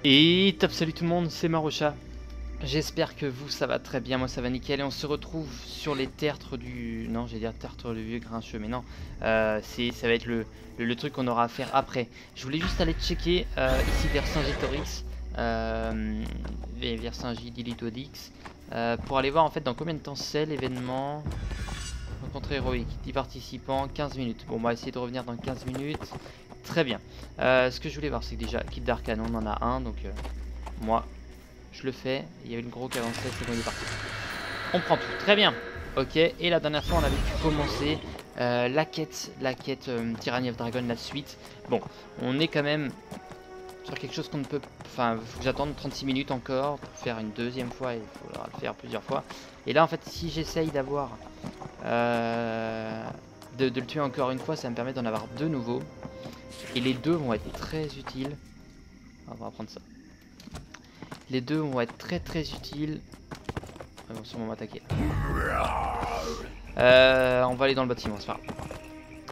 Et top, salut tout le monde, c'est Marocha. J'espère que vous ça va très bien, moi ça va nickel et on se retrouve sur les tertres du... Non, j'allais dire tertre du vieux grincheux, mais non. Ça va être le truc qu'on aura à faire après. Je voulais juste aller checker ici vers Saint-Gitorix, vers Saint-Gidilitodix, pour aller voir en fait dans combien de temps c'est l'événement. Rencontre héroïque, 10 participants, 15 minutes. Bon, on va essayer de revenir dans 15 minutes. Très bien. Ce que je voulais voir, c'est que déjà, kit d'arcane, on en a un, donc moi, je le fais. Il y a une grosse avancée, c'est bon, il est parti. On prend tout, très bien. Ok, et la dernière fois, on avait pu commencer la quête Tyranny of Dragon, la suite. Bon, on est quand même sur quelque chose qu'on ne peut... Enfin, il faut que j'attende 36 minutes encore pour faire une deuxième fois, il faudra le faire plusieurs fois. Et là, en fait, si j'essaye d'avoir... de le tuer encore une fois, ça me permet d'en avoir deux nouveaux. Et les deux vont être très utiles. On va prendre ça. Les deux vont être très utiles. Ils vont sûrement m'attaquer. On va aller dans le bâtiment, c'est pas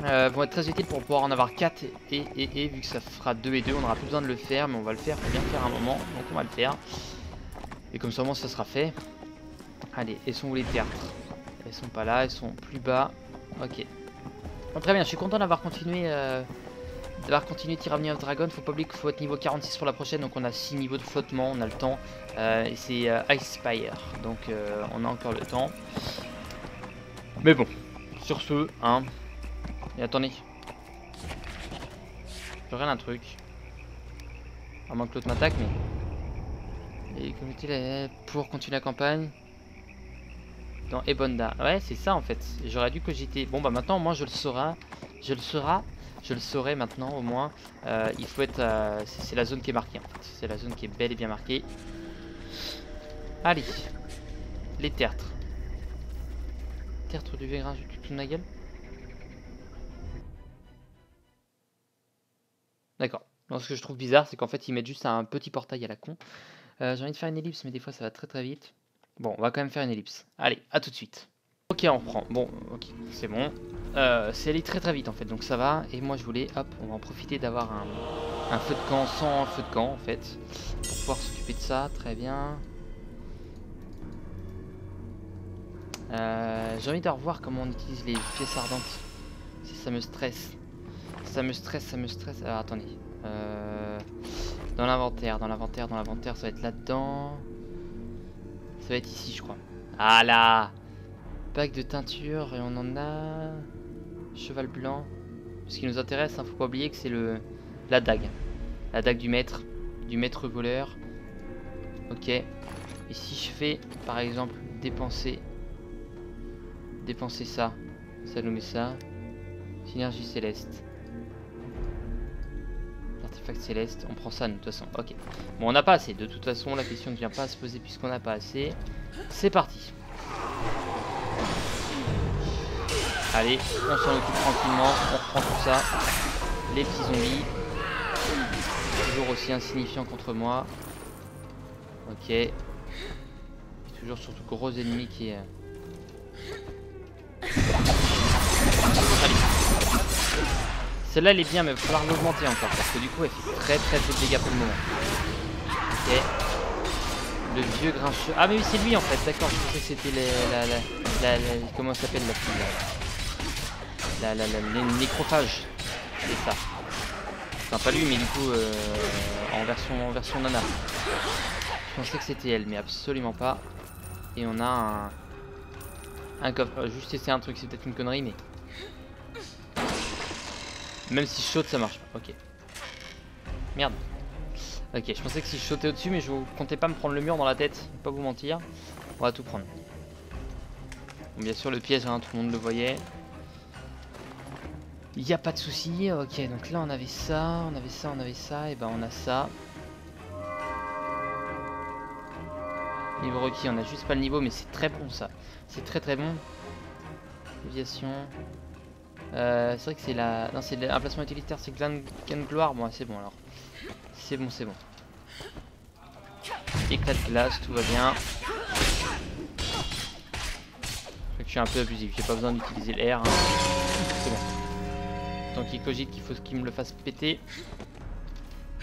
grave. Vont être très utiles pour pouvoir en avoir 4 et vu que ça fera 2 et 2, on n'aura plus besoin de le faire, mais on va le faire, faut bien le faire un moment, donc on va le faire. Et comme ça au moins ça sera fait. Allez, elles sont où les tertres? Elles sont pas là, elles sont plus bas. Ok. Bon, très bien, je suis content d'avoir continué Tyranny of Dragon. Faut pas oublier qu'il faut être niveau 46 pour la prochaine, donc on a 6 niveaux de flottement, on a le temps. Et c'est Ice Spire, donc on a encore le temps. Mais bon, sur ce, hein. Et attendez. Je regarde un truc. À moins que l'autre m'attaque, mais... Et comme était pour continuer la campagne. Dans Ebonda. Ouais, c'est ça en fait. J'aurais dû cogiter. Bon bah maintenant, au moins je le saurai. Je le saurai maintenant au moins. Il faut être... c'est la zone qui est marquée en fait. C'est la zone qui est bel et bien marquée. Allez. Les tertres. Tertre du végrin, je te ma gueule. D'accord. Donc ce que je trouve bizarre, c'est qu'en fait ils mettent juste un petit portail à la con. J'ai envie de faire une ellipse, mais des fois ça va très vite. Bon, on va quand même faire une ellipse. Allez, à tout de suite. Ok, on reprend. Bon, ok, c'est bon. C'est allé très vite en fait, donc ça va. Et moi je voulais, hop, on va en profiter d'avoir un feu de camp sans feu de camp en fait. Pour pouvoir s'occuper de ça, très bien. J'ai envie de revoir comment on utilise les pièces ardentes. Si ça me stresse. Ça me stresse. Alors attendez. Dans l'inventaire, ça va être là-dedans. Ça va être ici, je crois. Ah là! Pack de teinture, et on en a... Cheval blanc. Ce qui nous intéresse, hein, faut pas oublier que c'est la dague. La dague du maître voleur. Ok. Et si je fais, par exemple, dépenser ça. Ça nous met ça. Synergie céleste. Artefact céleste, on prend ça de toute façon. Ok. Bon, on n'a pas assez. De toute façon, la question ne vient pas à se poser puisqu'on n'a pas assez. C'est parti. Allez, on s'en occupe tranquillement. On reprend tout ça. Les petits zombies. Toujours aussi insignifiants contre moi. Ok. Et toujours surtout gros ennemi qui est... Allez. Celle-là elle est bien mais il va falloir l'augmenter encore parce que du coup elle fait très peu de dégâts pour le moment. Ok. Le vieux grincheux. Ah mais oui c'est lui en fait, d'accord, je pensais que c'était comment ça s'appelle les nécrophages. C'est ça. Enfin pas lui mais du coup en version nana. Je pensais que c'était elle mais absolument pas. Et on a un coffre. Juste essayer un truc, c'est peut-être une connerie mais... Même si je saute ça marche pas, ok. Merde. Ok, je pensais que si je sautais au-dessus, mais je comptais pas me prendre le mur dans la tête, pas vous mentir. On va tout prendre. Bon, bien sûr le piège, hein, tout le monde le voyait. Il n'y a pas de souci. Ok, donc là on avait ça, et ben on a ça. Niveau requis, on a juste pas le niveau, mais c'est très bon ça. C'est très bon. Déviation. C'est vrai que c'est la... Non, c'est un placement utilitaire, c'est Gain de gloire. Bon, c'est bon alors. C'est bon. Éclat de glace, tout va bien. Je suis un peu abusif, j'ai pas besoin d'utiliser l'air. Hein. C'est bon. Tant qu'il cogite qu'il faut qu'il me le fasse péter.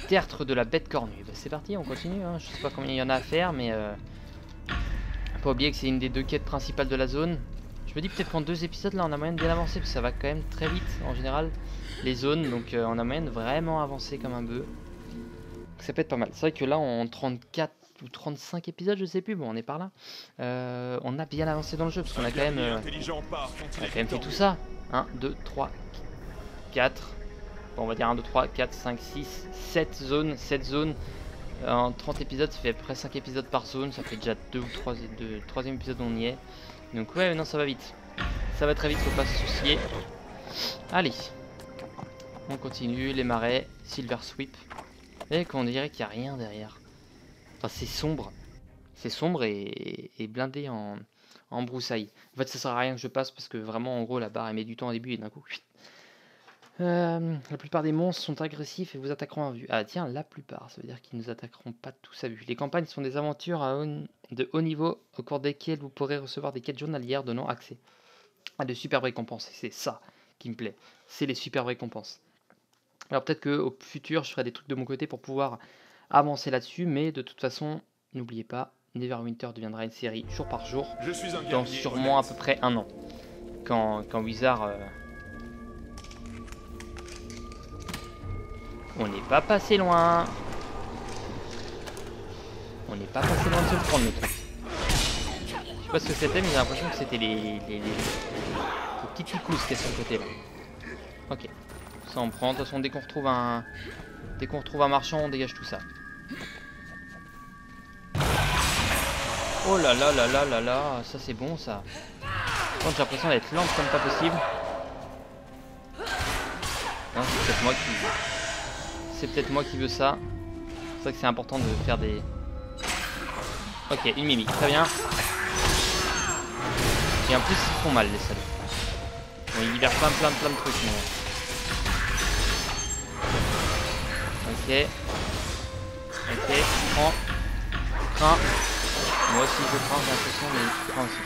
Tertre de la bête cornue. Bah, c'est parti, on continue. Hein. Je sais pas combien il y en a à faire, mais pas oublier que c'est une des 2 quêtes principales de la zone. Je me dis peut-être qu'en 2 épisodes là on a moyen de bien avancer parce que ça va quand même très vite en général les zones, donc on a moyen de vraiment avancer comme un bœuf. Ça peut être pas mal. C'est vrai que là en 34 ou 35 épisodes, je sais plus, bon on est par là. On a bien avancé dans le jeu parce qu'on a quand même fait tout ça. 1, 2, 3, 4. Bon, on va dire 1, 2, 3, 4, 5, 6, 7 zones. 7 zones. En 30 épisodes, ça fait à peu près 5 épisodes par zone. Ça fait déjà 2 ou 3 troisième épisode où on y est. Donc ouais, non, ça va vite. Ça va très vite, faut pas se soucier. Allez. On continue, les marais, Silver Sweep. Et qu'on dirait qu'il n'y a rien derrière. Enfin, c'est sombre. C'est sombre et blindé en broussailles. En fait, ça sert à rien que je passe parce que vraiment, en gros, la barre, elle met du temps au début et d'un coup... la plupart des monstres sont agressifs et vous attaqueront à vue. Ah tiens, la plupart, ça veut dire qu'ils nous attaqueront pas tous à vue. Les campagnes sont des aventures de haut niveau au cours desquelles vous pourrez recevoir des quêtes journalières donnant accès à de superbes récompenses. C'est ça qui me plaît, c'est les superbes récompenses. Alors peut-être qu'au futur, je ferai des trucs de mon côté pour pouvoir avancer là-dessus, mais de toute façon, n'oubliez pas, Neverwinter deviendra une série jour par jour, dans sûrement à peu près 1 an. Quand Wizard... On n'est pas passé loin. On n'est pas passé loin de se le prendre le truc. Je sais pas ce que c'était, mais j'ai l'impression que c'était les petites picousses qui est sur le côté là. Ok. Ça on prend. De toute façon, dès qu'on retrouve un marchand, on dégage tout ça. Oh là là là là là là, ça c'est bon ça. J'ai l'impression d'être lente comme pas possible. Non, c'est peut-être moi qui... C'est peut-être moi qui veux ça. C'est vrai que c'est important de faire des... Ok, une mimique, très bien. Et en plus ils font mal les salauds. Bon, ils libèrent plein de trucs mais... Ok. Ok, prends. Crains. Moi aussi je prends, j'ai l'impression, mais tu prends aussi.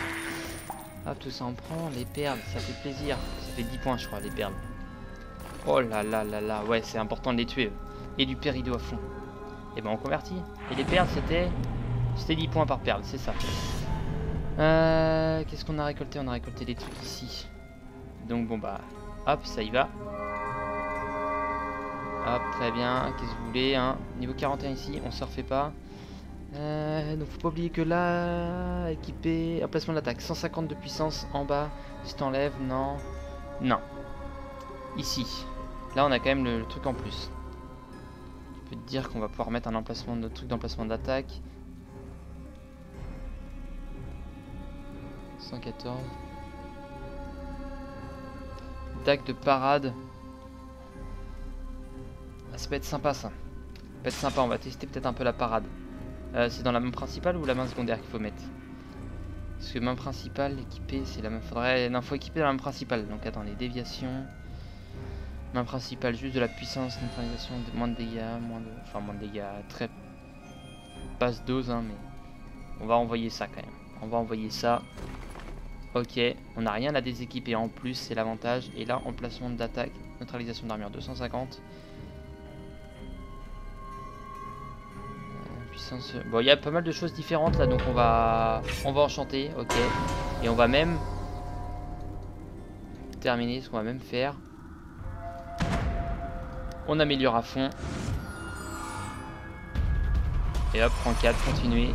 Hop, tout ça on prend, les perles, ça fait plaisir. Ça fait 10 points je crois, les perles. Oh là là là là, ouais c'est important de les tuer. Et du pérido à fond. Et ben on convertit. Et les perles c'était 10 points par perle, c'est ça. Qu'est-ce qu'on a récolté? On a récolté des trucs ici. Donc bon bah, hop, ça y va. Hop, très bien. Qu'est-ce que vous voulez hein? Niveau 41 ici, on se refait pas. Donc faut pas oublier que là, équipé, emplacement de l'attaque, 150 de puissance en bas. Si t'enlèves, non. Non. Ici. Là on a quand même le truc en plus. Je peux te dire qu'on va pouvoir mettre un emplacement de truc d'emplacement d'attaque. 114. Dague de parade. Ah, ça peut être sympa ça. Ça peut être sympa, on va tester peut-être un peu la parade. C'est dans la main principale ou la main secondaire qu'il faut mettre? Parce que main principale, équipée, c'est la même. Non, faut équiper la main principale. Donc attendez, déviation. Main principale, juste de la puissance, neutralisation, moins de dégâts, moins de dégâts, très basse dose, hein, mais on va envoyer ça quand même. On va envoyer ça. Ok, on n'a rien à déséquiper en plus, c'est l'avantage. Et là, emplacement d'attaque, neutralisation d'armure 250. Puissance. Bon, il y a pas mal de choses différentes là, donc on va enchanter, ok. Et on va même terminer ce qu'on va même faire. On améliore à fond. Et hop, rang 4, continuer.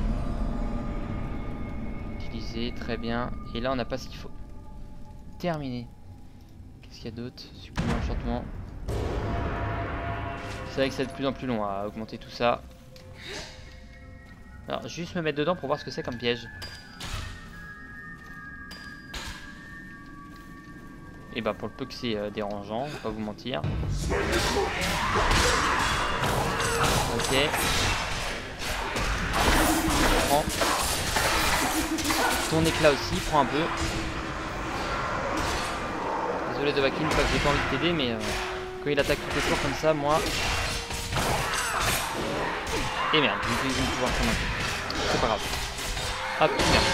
Utiliser, très bien. Et là, on n'a pas ce qu'il faut. Terminé. Qu'est-ce qu'il y a d'autre? Supprimer enchantement. C'est vrai que c'est de plus en plus long à augmenter tout ça. Alors, juste me mettre dedans pour voir ce que c'est comme piège. Et bah pour le peu que c'est dérangeant, on va pas vous mentir. Ok. Prends. Ton éclat aussi, prends un peu. Désolé de Vakin, pas que j'ai pas envie de t'aider, mais quand il attaque tous les tours comme ça, moi... Et merde, j'utilise mon pouvoir comme un peu. C'est pas grave. Hop, merde.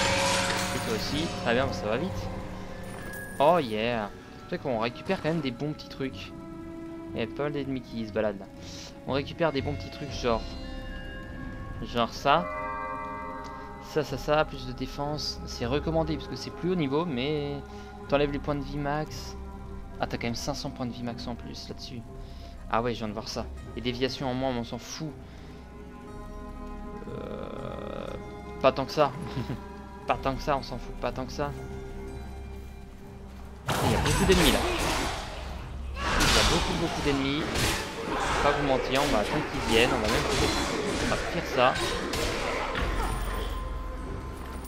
Et toi aussi, très bien, ça va vite. Oh yeah. C'est vrai qu'on récupère quand même des bons petits trucs. Il y a pas mal d'ennemis qui se baladent là. On récupère des bons petits trucs genre ça. Ça, plus de défense. C'est recommandé parce que c'est plus haut niveau, mais t'enlèves les points de vie max. Ah, t'as quand même 500 points de vie max en plus là-dessus. Ah ouais, je viens de voir ça. Les déviations en moins, on s'en fout. Pas tant que ça. Pas tant que ça, on s'en fout pas tant que ça. Il y a beaucoup d'ennemis là. Il y a beaucoup d'ennemis. Je vais pas vous mentir, on va attendre qu'ils viennent. On va même on va faire ça.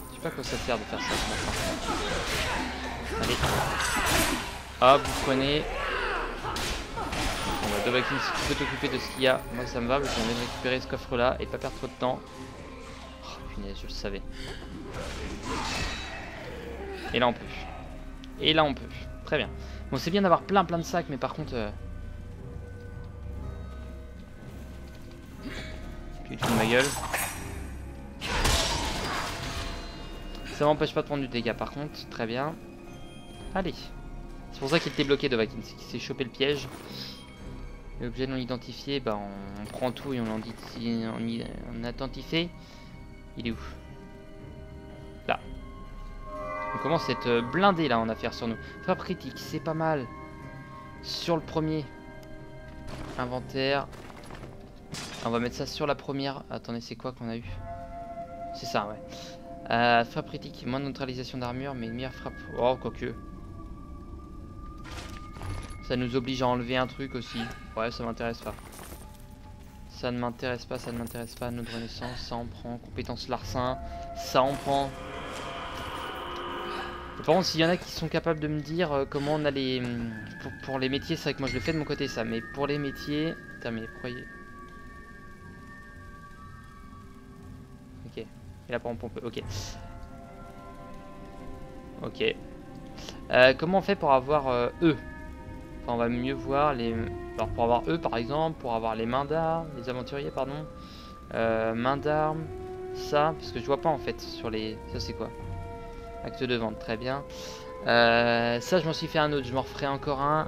Je sais pas quoi ça sert de faire ça. Allez. Hop, vous prenez. On va deux Vikings, si tu peux t'occuper de ce qu'il y a. Moi ça me va, parce qu'on vient de récupérer ce coffre là et pas perdre trop de temps. Oh punaise, je le savais. Et là on peut. Et là on peut. Très bien. Bon, c'est bien d'avoir plein de sacs, mais par contre... Tu te fous de ma gueule. Ça m'empêche pas de prendre du dégât par contre. Très bien. Allez. C'est pour ça qu'il était bloqué de Vikings, c'est qu'il s'est chopé le piège. L'objet non identifié, bah on prend tout et on identifie. Il est où? Là. On commence à être blindé là en affaire sur nous. Frappe critique, c'est pas mal. Sur le premier. Inventaire. On va mettre ça sur la première. Attendez, c'est quoi qu'on a eu? C'est ça, ouais. Frappe critique, moins de neutralisation d'armure, mais une meilleure frappe. Oh, quoique. Ça nous oblige à enlever un truc aussi. Ouais, ça m'intéresse pas. Ça ne m'intéresse pas, ça ne m'intéresse pas. Notre renaissance, ça en prend. Compétence larcin, ça en prend. Et par contre, s'il y en a qui sont capables de me dire comment on a les... Pour les métiers, c'est vrai que moi je le fais de mon côté ça. Mais pour les métiers... Putain, mais croyez... Ok. Et là, par exemple, on peut... Ok. Ok. Comment on fait pour avoir eux? Enfin, on va mieux voir les... Alors pour avoir eux par exemple, pour avoir les mains d'armes, les aventuriers pardon. Mains d'armes, ça, parce que je vois pas en fait sur les... Ça c'est quoi? Acte de vente, très bien. Ça je m'en suis fait un autre, je m'en referai encore un.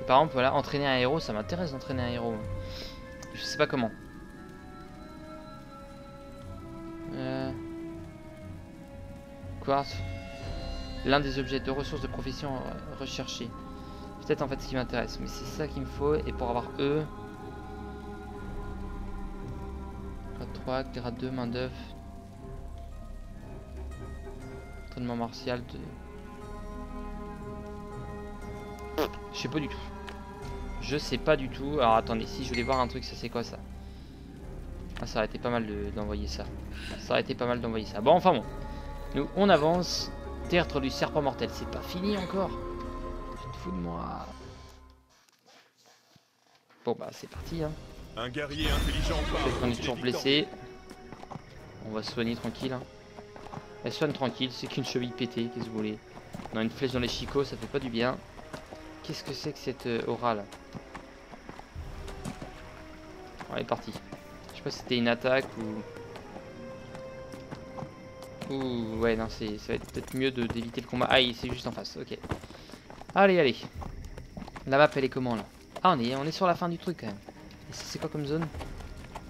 Et par exemple voilà, entraîner un héros, ça m'intéresse d'entraîner un héros. Je sais pas comment. Quartz. L'un des objets de ressources de profession recherchés. Peut-être en fait ce qui m'intéresse, mais c'est ça qu'il me faut. Et pour avoir eux, grade 3, grade 2, main d'œuvre, entraînement martial de... Je sais pas du tout. Je sais pas du tout. Alors attendez, si je voulais voir un truc, ça c'est quoi ça? Ah, ça aurait été pas mal d'envoyer ça. Ça aurait été pas mal d'envoyer ça. Bon, enfin bon. Nous, on avance. Tertre du serpent mortel. C'est pas fini encore. Tu te fous de moi. Bon, bah, c'est parti. Hein. Un guerrier intelligent. On est toujours blessé. On va se soigner tranquille. Hein. Elle soigne tranquille. C'est qu'une cheville pétée. Qu'est-ce que vous voulez? On a une flèche dans les chicots. Ça fait pas du bien. Qu'est-ce que c'est que cette aura là? On est parti. Je sais pas si c'était une attaque ou... ouais non, ça va être peut-être mieux d'éviter le combat. Ah, c'est juste en face, ok. Allez, allez. La map elle est comment là? Ah, on est sur la fin du truc quand même. C'est quoi comme zone?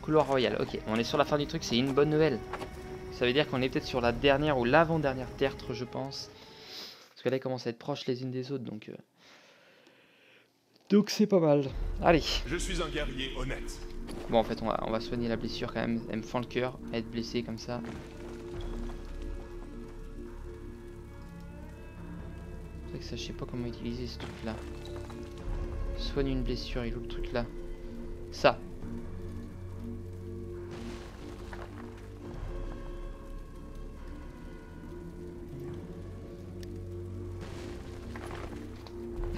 Couloir royal, ok. On est sur la fin du truc, c'est une bonne nouvelle. Ça veut dire qu'on est peut-être sur la dernière ou l'avant-dernière tertre, je pense. Parce que là, ils commencent à être proches les unes des autres, donc... Donc c'est pas mal. Allez. Je suis un guerrier honnête. Bon, en fait, on va soigner la blessure quand même. Elle me fend le cœur à être blessé comme ça. C'est vrai que ça, je sais pas comment utiliser ce truc là. Soigne une blessure, il est où le truc là? Ça.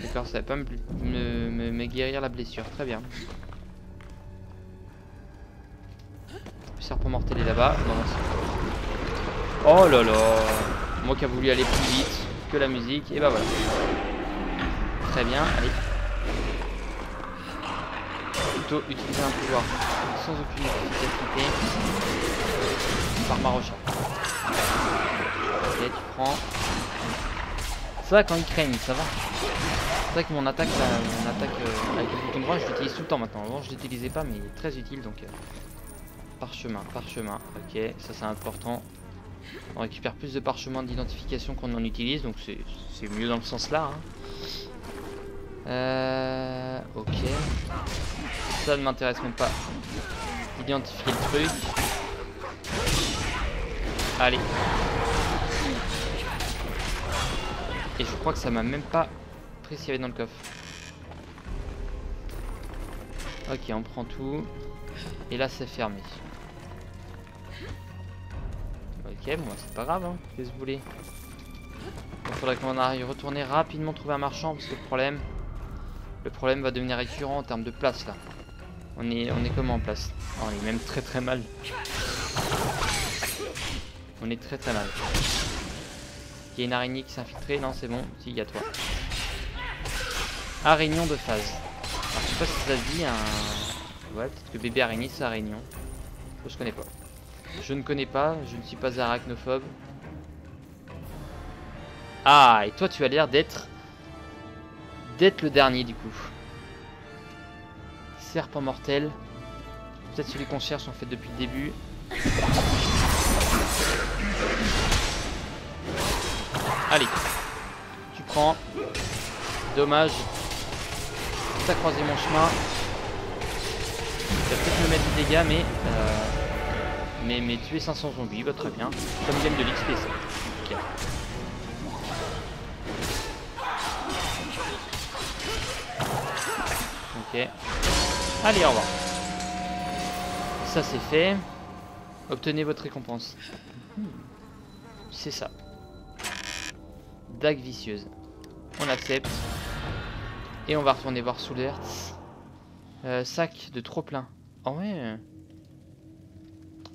D'accord, ça va pas me guérir la blessure. Très bien. Le serpent mortel est là-bas. Oh là là. Moi qui a voulu aller plus vite que la musique. Et bah voilà. Très bien, allez. Plutôt utiliser un pouvoir sans aucune efficacité. Par Marochat. Ok, tu prends. Ça va quand ils craignent, ça va. C'est vrai que mon attaque, là, avec le bouton droit, je l'utilise tout le temps maintenant. Avant, je l'utilisais pas, mais il est très utile. Donc, parchemin, parchemin. Ok, ça c'est important. On récupère plus de parchemins d'identification qu'on en utilise, donc c'est mieux dans le sens là. Hein. Ok. Ça ne m'intéresse même pas. Identifier le truc. Allez. Et je crois que ça m'a même pas pris ce qu'il y avait dans le coffre. Ok, on prend tout. Et là, c'est fermé. Ok, bon, c'est pas grave, hein. Qu'est-ce que vous voulez? Il faudrait qu'on aille retourner rapidement trouver un marchand, parce que le problème va devenir récurrent en termes de place, là. On est comment en place? Oh, on est même très très mal. On est très très mal. Il y a une araignée qui s'est infiltrée. Non, c'est bon. Si, il y a toi. Araignon de phase. Alors, je sais pas si ça se dit un... Ouais, peut-être que bébé araignée, c'est araignon. Je connais pas. Je ne connais pas. Je ne suis pas arachnophobe. Ah, et toi, tu as l'air d'être le dernier, du coup. Serpent mortel. Peut-être celui qu'on cherche, en fait, depuis le début. Allez, tu prends. Dommage. T'as croisé mon chemin. Tu vas peut-être me mettre des dégâts, mais tuer 500 zombies, bah très bien. Comme gagne de l'XP, ça. Okay. Ok. Allez, au revoir. Ça c'est fait. Obtenez votre récompense. C'est ça. Dague vicieuse. On accepte. Et on va retourner voir Soulertz. Sac de trop plein. Oh ouais.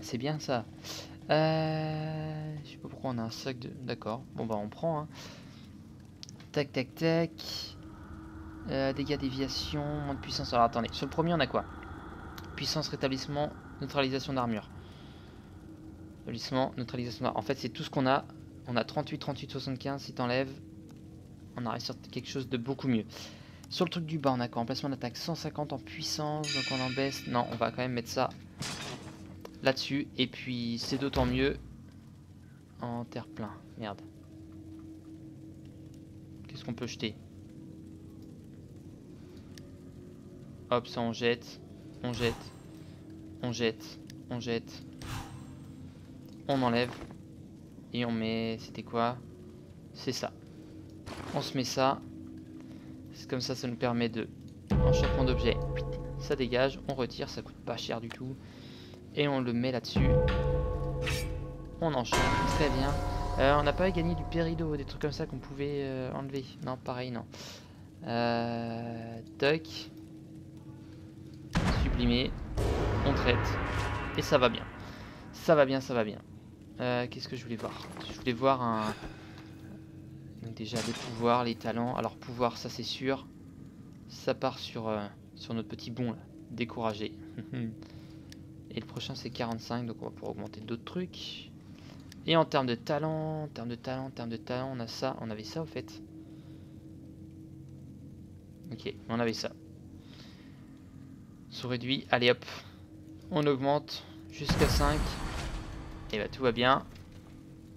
C'est bien ça. Je sais pas pourquoi on a un sac de... D'accord. Bon bah on prend. Hein. Tac tac tac. Dégâts déviation. Moins de puissance. Alors attendez. Sur le premier on a quoi? Puissance rétablissement. Neutralisation d'armure. Rétablissement. Neutralisation d'armure. En fait c'est tout ce qu'on a. On a 38, 38, 75, si t'enlèves, on arrive sur quelque chose de beaucoup mieux. Sur le truc du bas, on a quoi? Emplacement d'attaque 150 en puissance, donc on en baisse. Non, on va quand même mettre ça là-dessus. Et puis, c'est d'autant mieux en terre-plein. Merde. Qu'est-ce qu'on peut jeter? Hop, ça on jette. On jette. On jette. On jette. On enlève. Et on met... C'était quoi? C'est ça. On se met ça. C'est comme ça, ça nous permet de... Enchantement d'objet. Ça dégage. On retire. Ça coûte pas cher du tout. Et on le met là-dessus. On enchaîne. Très bien. On n'a pas gagné du pérido. Des trucs comme ça qu'on pouvait enlever. Non, pareil, non. Toc. Sublimé. On traite. Et ça va bien. Ça va bien, ça va bien. Qu'est-ce que je voulais voir? Je voulais voir un... Donc déjà les pouvoirs, les talents. Alors pouvoir, ça c'est sûr. Ça part sur notre petit bon là. Découragé. Et le prochain c'est 45. Donc on va pouvoir augmenter d'autres trucs. Et en termes de talent, on a ça. On avait ça au fait. Ok, on avait ça. Sous réduit. Allez hop. On augmente jusqu'à 5. Et bah tout va bien.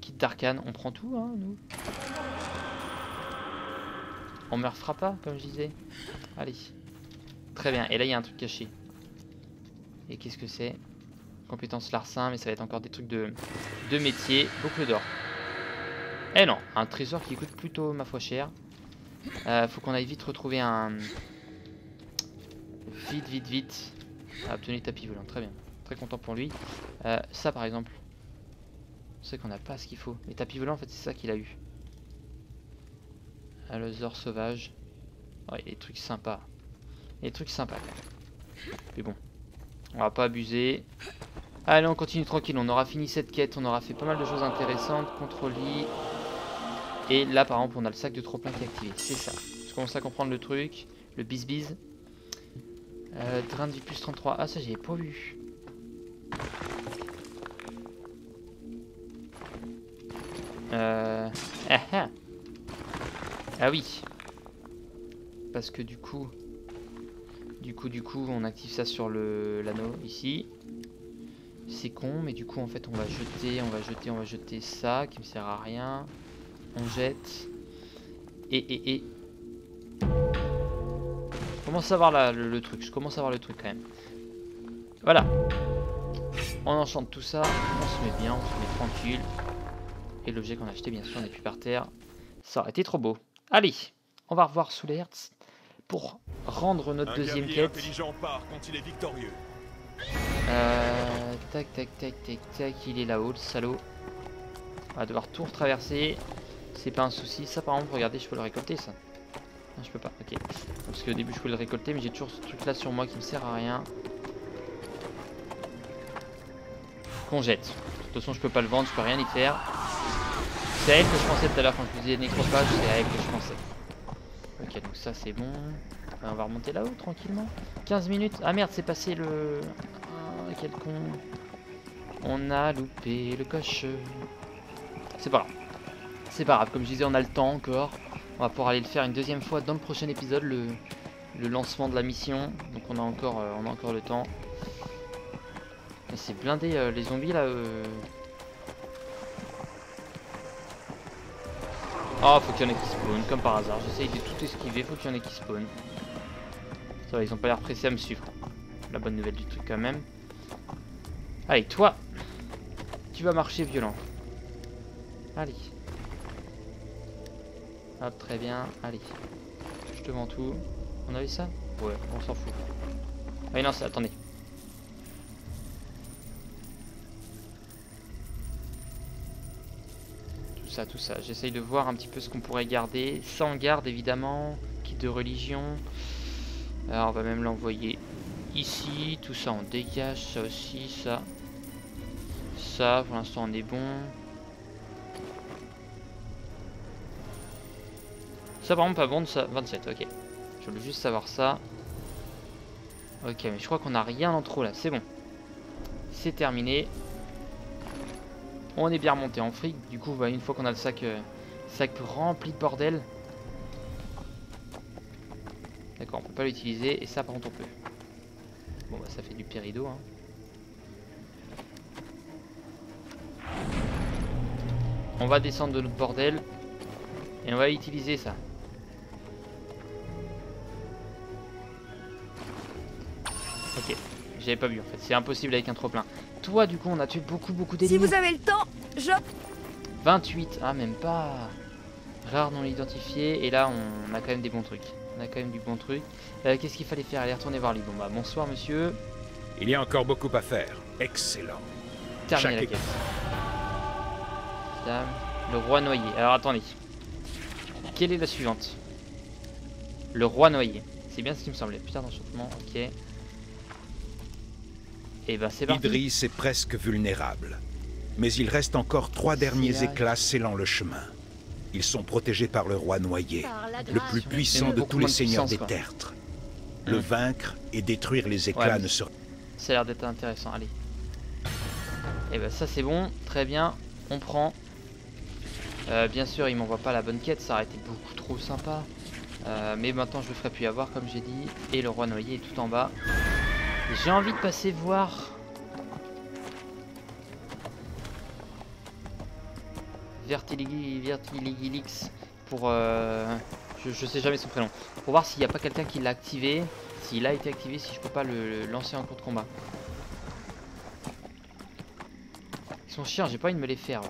Kit d'arcane, on prend tout hein nous. On me refera pas comme je disais. Allez. Très bien, et là il y a un truc caché. Et qu'est-ce que c'est? Compétence larcin, mais ça va être encore des trucs de métier. Boucle d'or. Eh non, un trésor qui coûte plutôt ma foi cher. Faut qu'on aille vite retrouver un... Vite. Ah, obtenu tapis volant, très bien. Très content pour lui. Ça par exemple. C'est qu'on n'a pas ce qu'il faut. Les tapis volants en fait c'est ça qu'il a eu. Allosaure sauvage. Ouais, il y a des trucs sympas. Il y a des trucs sympas. Mais bon. On va pas abuser. Allez on continue tranquille. On aura fini cette quête. On aura fait pas mal de choses intéressantes. Contrôle-lit. Et là par exemple on a le sac de trop plein qui est activé. C'est ça. Je commence à comprendre le truc. Le bis-bis. Drain de vie plus 33. Ah ça j'avais pas vu. Ah oui. parce que du coup, on active ça sur l'anneau ici. C'est con, mais du coup, en fait, on va jeter ça qui me sert à rien. On jette. Et... Je commence à voir le truc. Je commence à voir le truc quand même. Voilà. On enchante tout ça. On se met bien, on se met tranquille. Et l'objet qu'on a acheté, bien sûr, n'est plus par terre. Ça aurait été trop beau. Allez, on va revoir sous les hertz pour rendre notre deuxième quête. Intelligent part quand il est victorieux. Tac, il est là-haut, le salaud. On va devoir tout retraverser. C'est pas un souci. Ça, par exemple, regardez, je peux le récolter, ça. Non, je peux pas, ok. Parce qu'au début, je peux le récolter, mais j'ai toujours ce truc-là sur moi qui me sert à rien. Qu'on jette. De toute façon, je peux pas le vendre, je peux rien y faire. C'est à elle que je pensais tout à l'heure quand je vous disais nécrophage, c'est à elle que je pensais. Ok, donc ça, c'est bon. On va remonter là-haut, tranquillement. 15 minutes. Ah merde, c'est passé le... Ah, quel con. On a loupé le coche. C'est pas grave. C'est pas grave, comme je disais, on a le temps encore. On va pouvoir aller le faire une deuxième fois dans le prochain épisode, le lancement de la mission. Donc on a encore le temps. C'est blindé les zombies là. Oh, faut qu'il y en ait qui spawn, comme par hasard. J'essaye de tout esquiver, faut qu'il y en ait qui spawn. Ça va, ils ont pas l'air pressés à me suivre. La bonne nouvelle du truc quand même. Allez, toi, tu vas marcher violent. Allez. Hop, très bien. Allez. Je te vends tout. On a eu ça? Ouais, on s'en fout. Ah non, attendez. Tout ça. J'essaye de voir un petit peu ce qu'on pourrait garder. Sans garde, évidemment. Kit de religion. Alors, on va même l'envoyer ici. Tout ça, on dégage. Ça aussi, ça. Ça, pour l'instant, on est bon. Ça, par exemple, pas bon, ça. 27, ok. Je voulais juste savoir ça. Ok, mais je crois qu'on n'a rien en trop, là. C'est bon. C'est terminé. On est bien remonté en fric. Du coup, bah, une fois qu'on a le sac rempli de bordel. D'accord, on peut pas l'utiliser. Et ça, par contre, on peut. Bon, bah, ça fait du pérido. Hein. On va descendre de notre bordel. Et on va utiliser ça. Ok, j'avais pas vu en fait. C'est impossible avec un trop plein. Toi, du coup, on a tué beaucoup d'ennemis. Si vous avez le temps, 28, ah même pas. Rare non identifié. Et là, on a quand même des bons trucs. On a quand même du bon truc. Qu'est-ce qu'il fallait faire? Aller retourner voir lui. Bon bah bonsoir monsieur. Il y a encore beaucoup à faire. Excellent. Terminer la quête. Dame. Le roi noyé. Alors attendez. Quelle est la suivante? Le roi noyé. C'est bien ce qui me semblait. Putain d'enchantement. Ok. Et bah c'est parti. Idriss est presque vulnérable. Mais il reste encore 3 derniers éclats scellant le chemin. Ils sont protégés par le roi noyé, le plus puissant de tous les seigneurs des tertres. Le vaincre et détruire les éclats ne sera... Ça a l'air d'être intéressant, allez. Et bah ça c'est bon, très bien, on prend. Bien sûr il m'envoie pas la bonne quête, ça aurait été beaucoup trop sympa. Mais maintenant je le ferai plus avoir comme j'ai dit. Et le roi noyé est tout en bas. J'ai envie de passer voir... Vertiligilix pour je sais jamais son prénom, pour voir s'il n'y a pas quelqu'un qui l'a activé, s'il a été activé, si je peux pas le lancer en cours de combat. Ils sont chiants, j'ai pas envie de me les faire.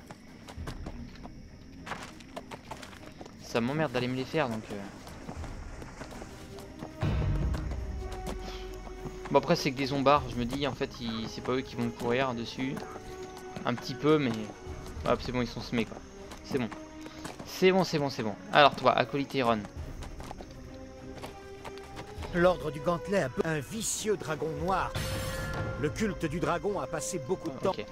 Ça m'emmerde d'aller me les faire donc bon après c'est que des zombards, je me dis en fait c'est pas eux qui vont me courir dessus. Un petit peu mais hop c'est bon, ils sont semés quoi. C'est bon. C'est bon. Alors toi, acolyte Iron. L'ordre du gantelet a un vicieux dragon noir. Le culte du dragon a passé beaucoup de temps. Ok.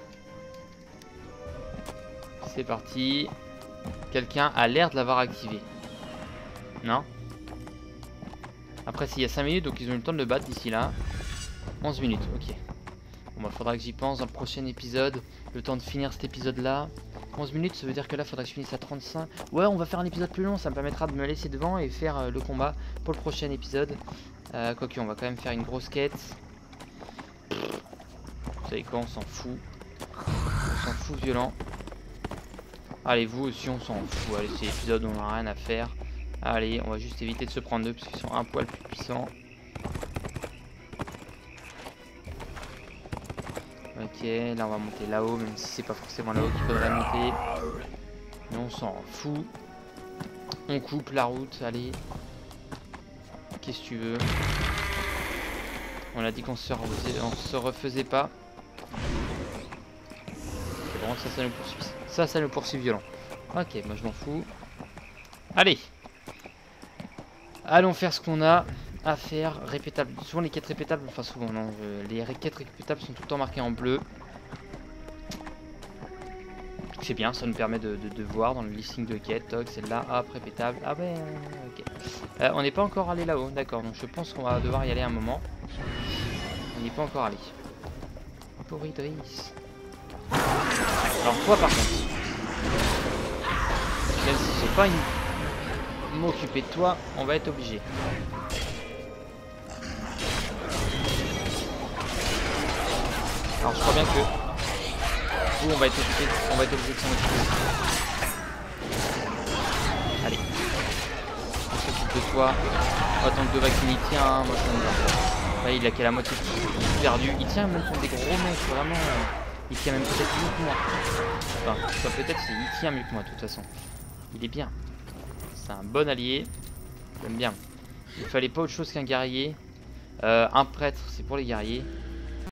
C'est parti. Quelqu'un a l'air de l'avoir activé. Non? Après s'il y a 5 minutes, donc ils ont eu le temps de le battre d'ici là. 11 minutes, ok. Bon, bah, faudra que j'y pense dans le prochain épisode. Le temps de finir cet épisode là. 11 minutes, ça veut dire que là, faudra que je finisse à 35. Ouais, on va faire un épisode plus long. Ça me permettra de me laisser devant et faire le combat pour le prochain épisode. Quoique, on va quand même faire une grosse quête. Vous savez quoi, on s'en fout. On s'en fout violent. Allez, vous aussi, on s'en fout. Allez, c'est l'épisode où on n'a rien à faire. Allez, on va juste éviter de se prendre deux parce qu'ils sont un poil plus puissants. Ok, là on va monter là-haut, même si c'est pas forcément là-haut qu'il faudrait monter. Mais on s'en fout. On coupe la route, allez. Qu'est-ce que tu veux? On a dit qu'on se refaisait pas. C'est bon, ça nous poursuit. Ça nous poursuit violent. Ok, moi je m'en fous. Allez. Allons faire ce qu'on a à faire. Répétable. Souvent les quêtes répétables, enfin souvent non. Les quêtes répétables sont tout le temps marquées en bleu. C'est bien, ça nous permet de voir dans le listing de quêtes. Toc, celle-là, hop, répétable. Ah ouais, ok. On n'est pas encore allé là-haut, d'accord. Donc je pense qu'on va devoir y aller un moment. On n'y est pas encore allé. Pour Idriss. Alors toi par contre, même si j'ai pas m'occuper de toi, on va être obligé. Alors je crois bien que vous on va être obligé de s'en occuper. Allez. On s'occupe de toi. On va attendre que Vaccine il tient, hein. Moi ça me va. Là il a qu'à la moitié perdu. Il tient même contre des gros mecs, vraiment. Il tient même peut-être mieux que moi. Enfin, peut-être il tient mieux que moi de toute façon. Il est bien. C'est un bon allié. J'aime bien. Il fallait pas autre chose qu'un guerrier. Un prêtre, c'est pour les guerriers.